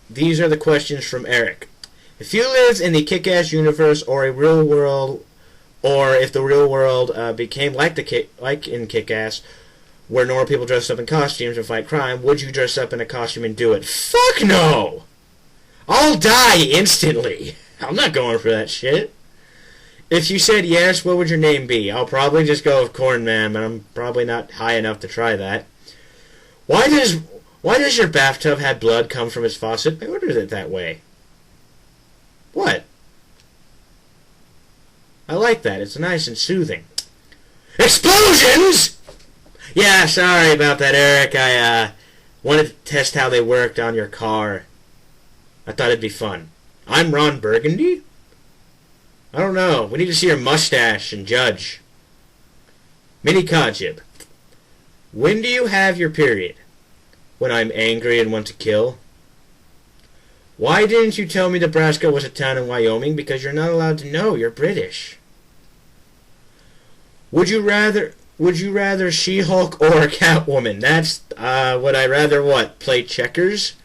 these are the questions from Eric. If you lived in the Kick-Ass universe or a real world, or if the real world became like in Kick-Ass, where normal people dress up in costumes and fight crime, would you dress up in a costume and do it? Fuck no! I'll die instantly. I'm not going for that shit. If you said yes, what would your name be? I'll probably just go with Corn Man, but I'm probably not high enough to try that. Why does your bathtub have blood come from its faucet? I ordered it that way. What? I like that. It's nice and soothing. Explosions! Yeah, sorry about that, Eric. I wanted to test how they worked on your car. I thought it'd be fun. I'm Ron Burgundy? I don't know. We need to see your mustache and judge. Mini Kajib. When do you have your period? When I'm angry and want to kill? Why didn't you tell me Nebraska was a town in Wyoming? Because you're not allowed to know. You're British. Would you rather She-Hulk or Catwoman? That's, would I rather what? Play checkers?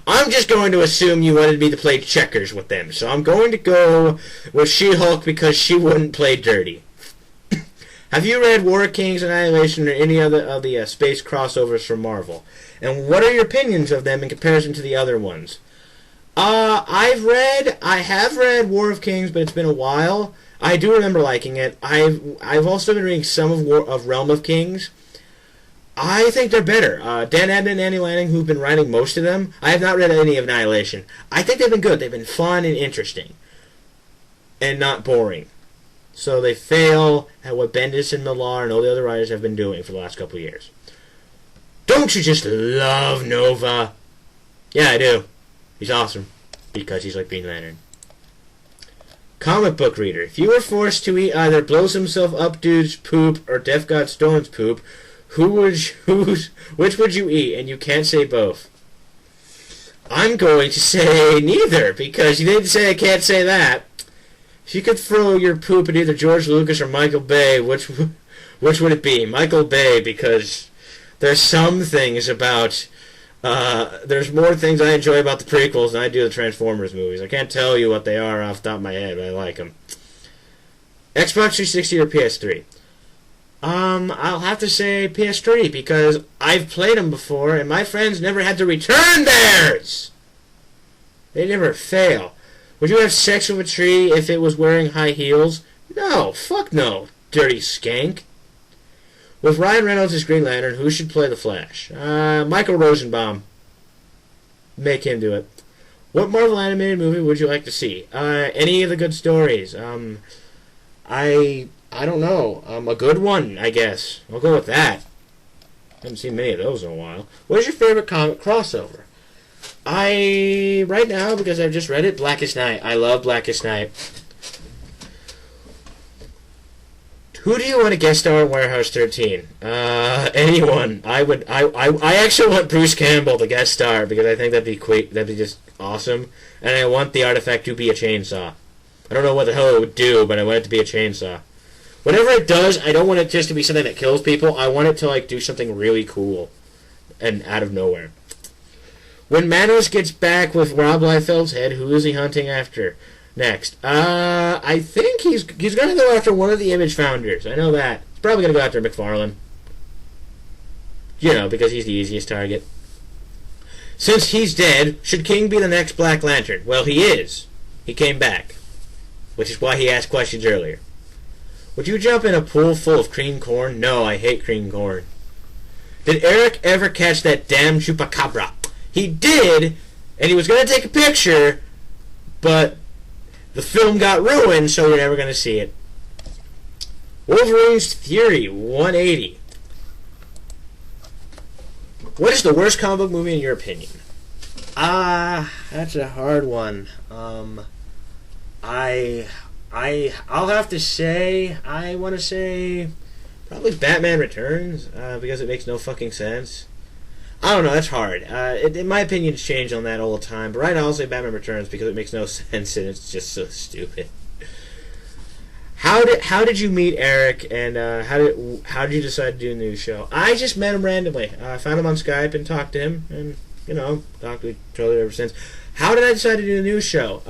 I'm just going to assume you wanted me to play checkers with them, so I'm going to go with She-Hulk because she wouldn't play dirty. Have you read War Kings, Annihilation, or any other of the space crossovers from Marvel? And what are your opinions of them in comparison to the other ones? I have read War of Kings, but it's been a while. I do remember liking it. I've also been reading some of Realm of Kings. I think they're better. Dan Abnett and Andy Lanning, who've been writing most of them, I have not read any of Annihilation. I think they've been good. They've been fun and interesting. And not boring. So they fail at what Bendis and Millar and all the other writers have been doing for the last couple of years. Don't you just love Nova? Yeah, I do. He's awesome. Because he's like Green Lantern. Comic book reader. If you were forced to eat either Blows Himself Up Dude's poop or Death God Stone's poop, which would you eat? And you can't say both. I'm going to say neither, because you didn't say I can't say that. If you could throw your poop at either George Lucas or Michael Bay, which would it be? Michael Bay, because there's some things about... there's more things I enjoy about the prequels than I do the Transformers movies. I can't tell you what they are off the top of my head, but I like them. Xbox 360 or PS3? I'll have to say PS3 because I've played them before and my friends never had to return theirs. They never fail. Would you have sex with a tree if it was wearing high heels? No, fuck no, dirty skank. With Ryan Reynolds as Green Lantern, who should play the Flash? Michael Rosenbaum. Make him do it. What Marvel animated movie would you like to see? Any of the good stories. I don't know. A good one, I guess. I'll go with that. Haven't seen many of those in a while. What is your favorite comic crossover? Right now, because I've just read it, Blackest Night. I love Blackest Night. Who do you want to guest star in Warehouse 13? Anyone. I actually want Bruce Campbell to guest star because I think that'd be just awesome. And I want the artifact to be a chainsaw. I don't know what the hell it would do, but I want it to be a chainsaw. Whatever it does, I don't want it just to be something that kills people. I want it to do something really cool and out of nowhere. When Manos gets back with Rob Liefeld's head, who is he hunting after next? I think he's going to go after one of the Image founders. I know that. He's probably going to go after McFarlane. Because he's the easiest target. Since he's dead, should King be the next Black Lantern? Well, he is. He came back. Which is why he asked questions earlier. Would you jump in a pool full of cream corn? No, I hate cream corn. Did Eric ever catch that damn chupacabra? He did, and he was going to take a picture, but the film got ruined, so you're never going to see it. Wolverine's Fury 180. What is the worst comic book movie in your opinion? That's a hard one. I'll have to say, I want to say probably Batman Returns, because it makes no fucking sense. I don't know, that's hard. In my opinions change on that all the time, but right now I'll say Batman Returns because it makes no sense and it's just so stupid. How did you meet Eric, and how did you decide to do a new show? I just met him randomly. I found him on Skype and talked to him, and talked to each other ever since. How did I decide to do the news show?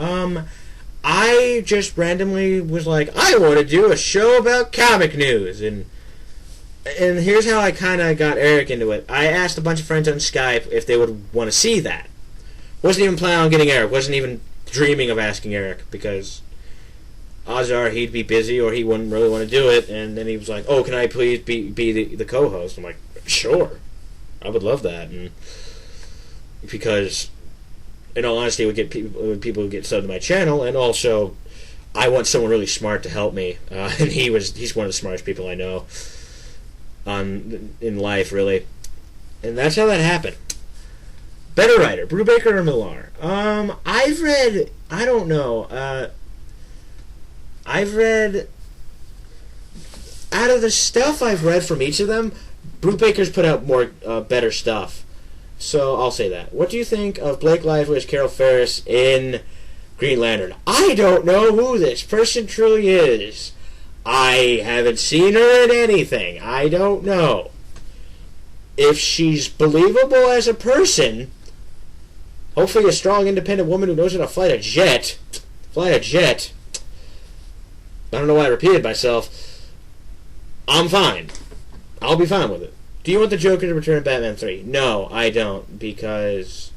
I just randomly was like, I want to do a show about comic news, and here's how I kind of got Eric into it. I asked a bunch of friends on Skype if they would want to see that. Wasn't even planning on getting Eric. Wasn't even dreaming of asking Eric, because odds are he'd be busy or he wouldn't really want to do it. And then he was like, "Oh, can I please be the co-host?" I'm like, "Sure, I would love that." And because, in all honesty, it would get people would get subbed to my channel, and also I want someone really smart to help me. And he's one of the smartest people I know in life, really. And that's how that happened. Better writer, Brubaker or Millar? I've read, I don't know, I've read, out of the stuff I've read from each of them, Brubaker's put out more, better stuff. So I'll say that. What do you think of Blake Lively as Carol Ferris in Green Lantern? I don't know who this person truly is. I haven't seen her in anything. I don't know. If she's believable as a person, hopefully a strong, independent woman who knows how to fly a jet. I don't know why I repeated myself. I'm fine. I'll be fine with it. Do you want the Joker to return in Batman 3? No, I don't, because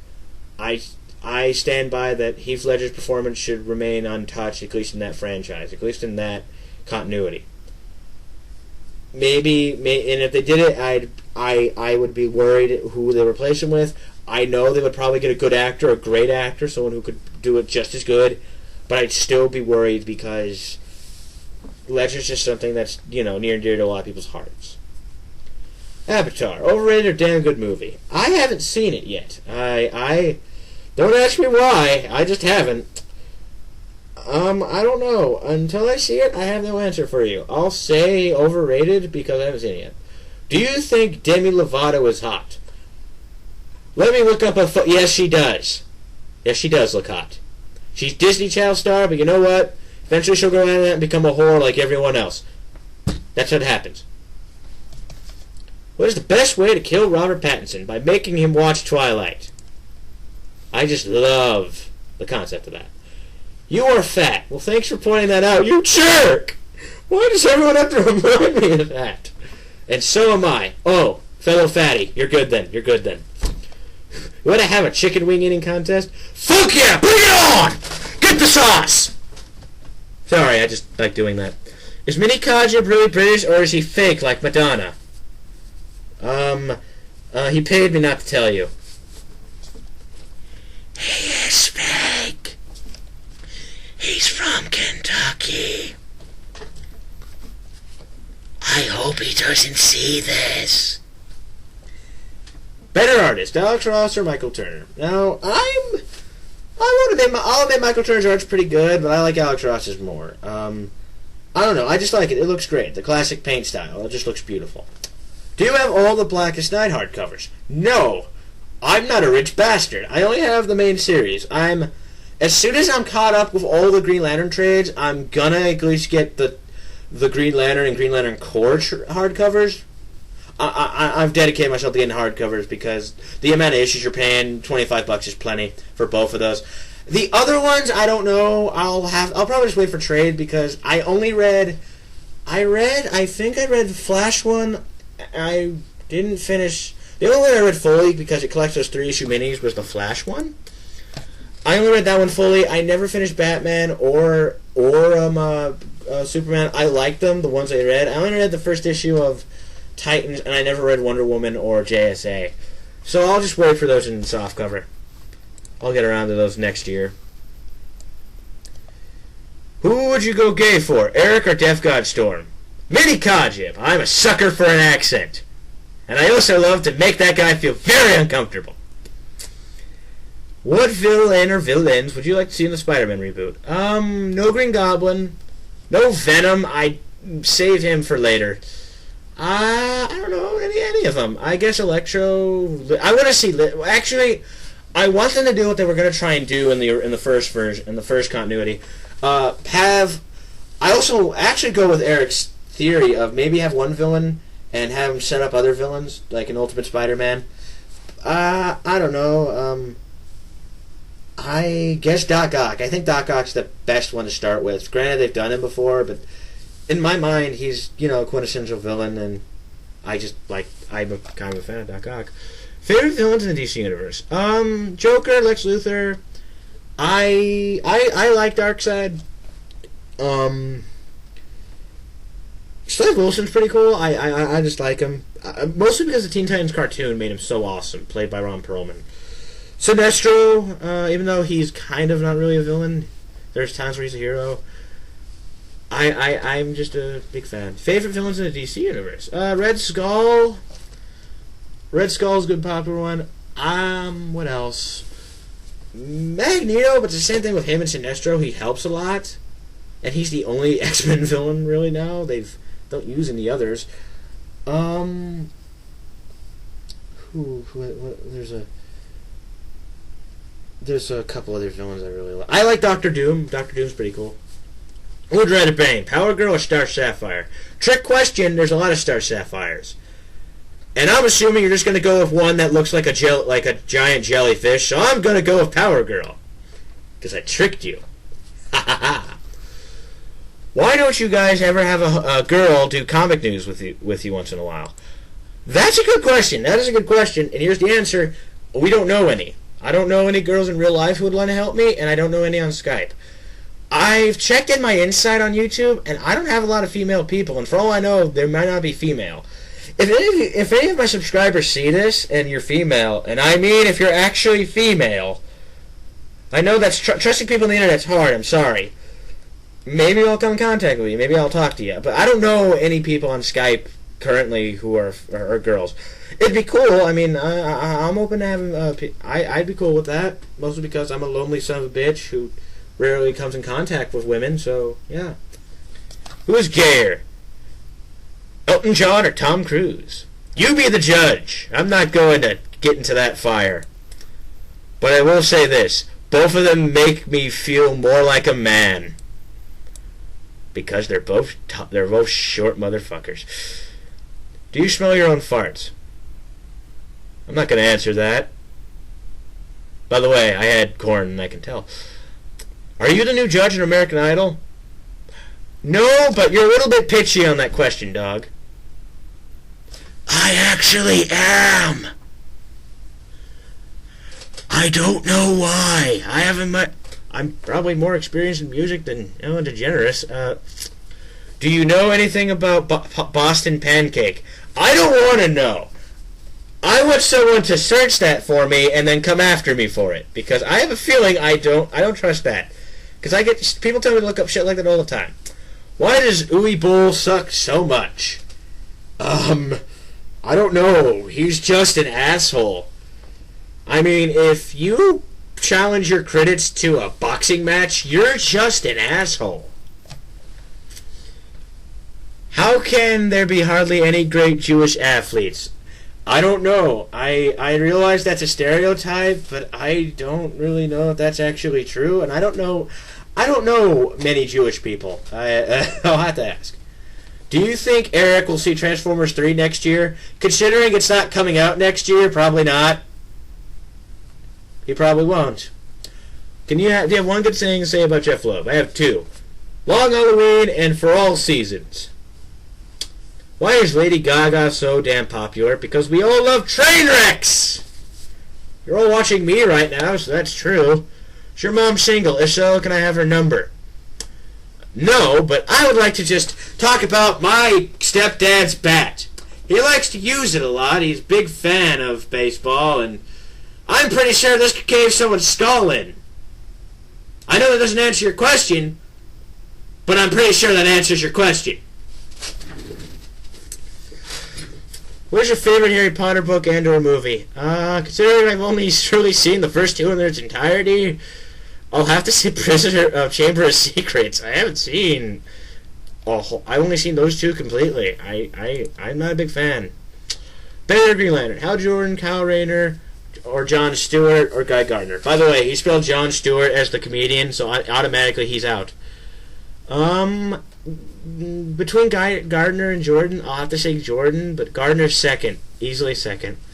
I stand by that Heath Ledger's performance should remain untouched, at least in that franchise, at least in that continuity. And if they did it, I would be worried who they replace him with. I know they would probably get a good actor, a great actor, someone who could do it just as good, but I'd still be worried because Ledger's just something that's, near and dear to a lot of people's hearts. Avatar, overrated or damn good movie? I haven't seen it yet. I don't ask me why. I just haven't. I don't know. Until I see it, I have no answer for you. I'll say overrated because I haven't seen it yet. Do you think Demi Lovato is hot? Let me look up a yes, she does. Yes, she does look hot. She's Disney Channel star, but you know what? Eventually she'll go out of that and become a whore like everyone else. That's what happens. What is the best way to kill Robert Pattinson? By making him watch Twilight. I just love the concept of that. You are fat. Well, thanks for pointing that out, you jerk! Why does everyone have to remind me of that? And so am I. Oh, fellow fatty. You're good then. You want to have a chicken wing eating contest? Fuck yeah! Bring it on! Get the sauce! Sorry, I just like doing that. Is Mini Kajib really British, or is he fake like Madonna? He paid me not to tell you. He is fake. He's from Kentucky. I hope he doesn't see this. Better artist, Alex Ross or Michael Turner? Now, I'll admit Michael Turner's art's pretty good, but I like Alex Ross's more. I don't know, I just like it. It looks great. The classic paint style. It just looks beautiful. Do you have all the Blackest Night hardcovers? No. I'm not a rich bastard. I only have the main series. As soon as I'm caught up with all the Green Lantern trades, I'm gonna at least get the Green Lantern and Green Lantern Corps hardcovers. I've dedicated myself to getting hardcovers because the amount of issues you're paying, $25 is plenty for both of those. The other ones, I don't know. I'll probably just wait for trade because I think I read the Flash one. I didn't finish. The only one I read fully because it collects those 3-issue minis was the Flash one. I only read that one fully. I never finished Batman or Superman. I liked them, the ones I read. I only read the first issue of Titans, and I never read Wonder Woman or JSA. So I'll just wait for those in softcover. I'll get around to those next year. Who would you go gay for, Eric or Def God Storm? Mini Kajib. I'm a sucker for an accent. And I also love to make that guy feel very uncomfortable. What villain or villains would you like to see in the Spider-Man reboot? No Green Goblin. No Venom. I saved him for later. I don't know any of them. I guess Electro. I want to see. Actually, I want them to do what they were going to try and do in the first version, in the first continuity. I also actually go with Eric's theory of maybe have one villain and have him set up other villains, like an Ultimate Spider-Man. I don't know. I guess Doc Ock. I think Doc Ock's the best one to start with. Granted, they've done him before, but in my mind, he's, a quintessential villain, and I'm kind of a fan of Doc Ock. Favorite villains in the DC universe? Joker, Lex Luthor. I like Darkseid. Slave Wilson's pretty cool. I just like him. Mostly because the Teen Titans cartoon made him so awesome, played by Ron Perlman. Sinestro, even though he's kind of not really a villain, there's times where he's a hero. I'm just a big fan. Favorite villains in the DC universe? Red Skull. Red Skull's a good popular one. What else? Magneto, but it's the same thing with him and Sinestro. He helps a lot. And he's the only X-Men villain, really, now. They don't use any others. There's a couple other villains I really like. I like Doctor Doom. Doctor Doom's pretty cool. Who would rather bang, Power Girl or Star Sapphire? Trick question, there's a lot of Star Sapphires. And I'm assuming you're just going to go with one that looks like a giant jellyfish, so I'm going to go with Power Girl. Because I tricked you. Ha ha ha. Why don't you guys ever have a girl do comic news with you once in a while? That's a good question. That is a good question. And here's the answer. We don't know any. I don't know any girls in real life who would want to help me, and I don't know any on Skype. I've checked in my Insight on YouTube, and I don't have a lot of female people, and for all I know, there might not be female. If any of my subscribers see this, and you're female, and I mean if you're actually female, I know that's trusting people on the internet's hard, I'm sorry. Maybe I'll come in contact with you, maybe I'll talk to you, but I don't know any people on Skype currently who are girls. It'd be cool. I mean, I'm open to having. I'd be cool with that, mostly because I'm a lonely son of a bitch who rarely comes in contact with women. So yeah. Who is gayer, Elton John or Tom Cruise? You be the judge. I'm not going to get into that fire. But I will say this: both of them make me feel more like a man. Because they're both short motherfuckers. Do you smell your own farts? I'm not going to answer that. By the way, I had corn and I can tell. Are you the new judge in American Idol? No, but you're a little bit pitchy on that question, dog. I actually am. I don't know why. I'm probably more experienced in music than Ellen DeGeneres. Do you know anything about Boston Pancake? I don't want to know. I want someone to search that for me and then come after me for it, because I have a feeling I don't trust that. Because I get people tell me to look up shit like that all the time. Why does Uwe Boll suck so much? I don't know. He's just an asshole. I mean, if you challenge your critics to a boxing match, you're just an asshole. How can there be hardly any great Jewish athletes? I don't know. I realize that's a stereotype, but I don't really know if that's actually true, and I don't know many Jewish people. I'll have to ask. Do you think Eric will see Transformers 3 next year? Considering it's not coming out next year, probably not. He probably won't. Do you have one good thing to say about Jeff Loeb? I have two. Long Halloween and for all seasons. Why is Lady Gaga so damn popular? Because we all love train wrecks! You're all watching me right now, so that's true. Is your mom single? If so, can I have her number? No, but I would like to just talk about my stepdad's bat. He likes to use it a lot. He's a big fan of baseball, and I'm pretty sure this could cave someone's skull in. I know that doesn't answer your question, but I'm pretty sure that answers your question. What's your favorite Harry Potter book and or movie? Considering I've only truly seen the first two in their entirety, I'll have to say Prisoner of Chamber of Secrets. I haven't seen... I've only seen those two completely. I'm not a big fan. Better Green Lantern. Hal Jordan, Kyle Rayner, or Jon Stewart, or Guy Gardner. By the way, he spelled Jon Stewart as the comedian, so automatically he's out. Between Gardner and Jordan, I'll have to say Jordan, but Gardner's second. Easily second.